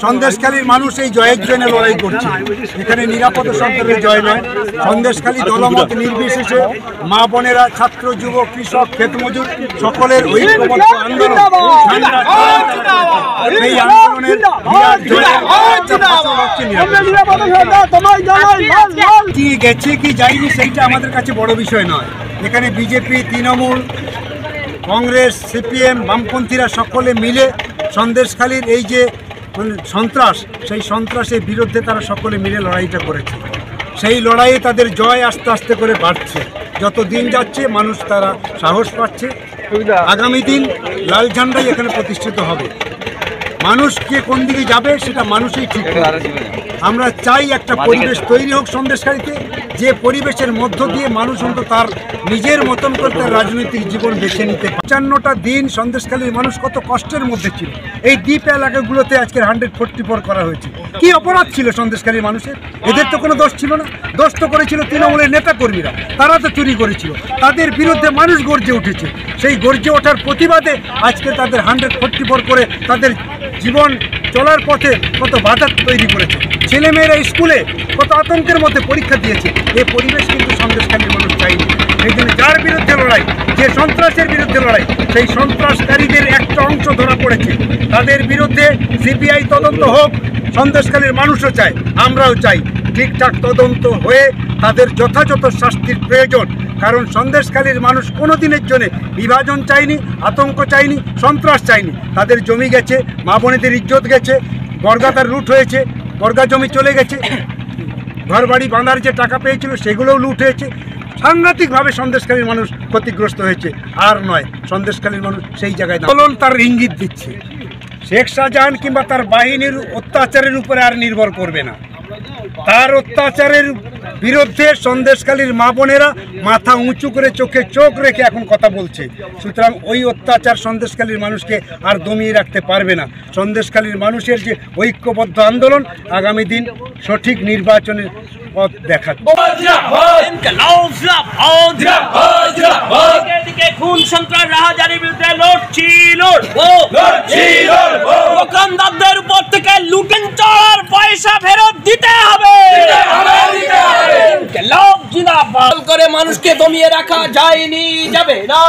সন্দেশখালীর মানুষ এই জয়ের জন্য লড়াই করছে। এখানে নিরাপদ সরকারের জয় নয়, সন্দেশখালী দলমত নির্বিশেষে মা বোনেরা, ছাত্র, যুবক, কৃষক, ক্ষেতমজুর সকলের ঐক্যবদ্ধ আন্দোলন, এই আন্দোলনের গেছে কি যায়নি সেইটা আমাদের কাছে বড় বিষয় নয়। এখানে বিজেপি, তৃণমূল, কংগ্রেস, সিপিএম, বামপন্থীরা সকলে মিলে সন্দেশখালীর এই যে সন্ত্রাস, সেই সন্ত্রাসের বিরুদ্ধে তারা সকলে মিলে লড়াইটা করেছে। সেই লড়াইয়ে তাদের জয় আস্তে আস্তে করে বাড়ছে। যত দিন যাচ্ছে মানুষ তারা সাহস পাচ্ছে। আগামী দিন লাল ঝান্ডাই এখানে প্রতিষ্ঠিত হবে। মানুষ কে কোন দিকে যাবে সেটা মানুষই ঠিক করবে। আমরা চাই একটা পরিবেশ তৈরি হোক সন্দেশখালীতে, যে পরিবেশের মধ্য দিয়ে মানুষ অন্তত তার নিজের মতন করে তার রাজনৈতিক জীবন বেছে নিতে। 55টা দিন সন্দেশখালীর মানুষ কত কষ্টের মধ্যে ছিল। এই দ্বীপ এলাকাগুলোতে আজকে 144 করা হয়েছে। কি অপরাধ ছিল সন্দেশখালীর মানুষের? এদের তো কোনো দোষ ছিল না। দোষ তো করেছিল তৃণমূলের নেতাকর্মীরা, তারা তো চুরি করেছিল। তাদের বিরুদ্ধে মানুষ গর্জে উঠেছে। সেই গর্জে ওঠার প্রতিবাদে আজকে তাদের 144 করে তাদের জীবন চলার পথে কত বাধা তৈরি করেছে। ছেলেমেয়েরা স্কুলে কত আতঙ্কের মধ্যে পরীক্ষা দিয়েছে। এই পরিবেশ কিন্তু সন্দেশখালীর মানুষ চাইনি। সেই জন্য যার বিরুদ্ধে লড়াই, যে সন্ত্রাসের বিরুদ্ধে লড়াই, সেই সন্ত্রাসকারীদের একটা অংশ ধরা পড়েছে। তাদের বিরুদ্ধে সিবিআই তদন্ত হোক, সন্দেশখালীর মানুষও চায়, আমরাও চাই ঠিকঠাক তদন্ত হয়ে তাদের যথাযথ শাস্তির প্রয়োজন। কারণ সন্দেশখালীর মানুষ কোনো দিনের জন্য বিভাজন চায়নি, আতঙ্ক চায়নি, সন্ত্রাস চায়নি। তাদের জমি গেছে, মা বোনেদের ইজ্জত গেছে, বর্গাদার লুট হয়েছে, বর্গা জমি চলে গেছে, ঘর বাড়ি বাঁধার যে টাকা পেয়েছিল সেগুলোও লুট হয়েছে। সাংঘাতিকভাবে সন্দেশখালীর মানুষ ক্ষতিগ্রস্ত হয়েছে। আর নয়, সন্দেশখালীর মানুষ সেই জায়গায় আন্দোলন তার ইঙ্গিত দিচ্ছে। শেখ শাহজাহান কিংবা তার বাহিনীর অত্যাচারের উপরে আর নির্ভর করবে না। তার অত্যাচারের বিরুদ্ধে সন্দেশখালীর মা বোনেরা মাথা উঁচু করে চোখে চোখ রেখে এখন কথা বলছে। সুতরাং ওই অত্যাচার সন্দেশখালীর মানুষকে আর দমিয়ে রাখতে পারবে না। সন্দেশখালীর মানুষের যে ঐক্যবদ্ধ আন্দোলন আগামী দিন সঠিক নির্বাচনের পথ দেখাচ্ছে। খুন সন্ত্রাস রাহাজারির বিরুদ্ধে লড়ছি, লড়বো, দোকানদারদের উপর থেকে লুটেন চড়ার পয়সা ফেরত দিতে হবে। করে মানুষকে দমিয়ে রাখা যায়নি, যাবে না।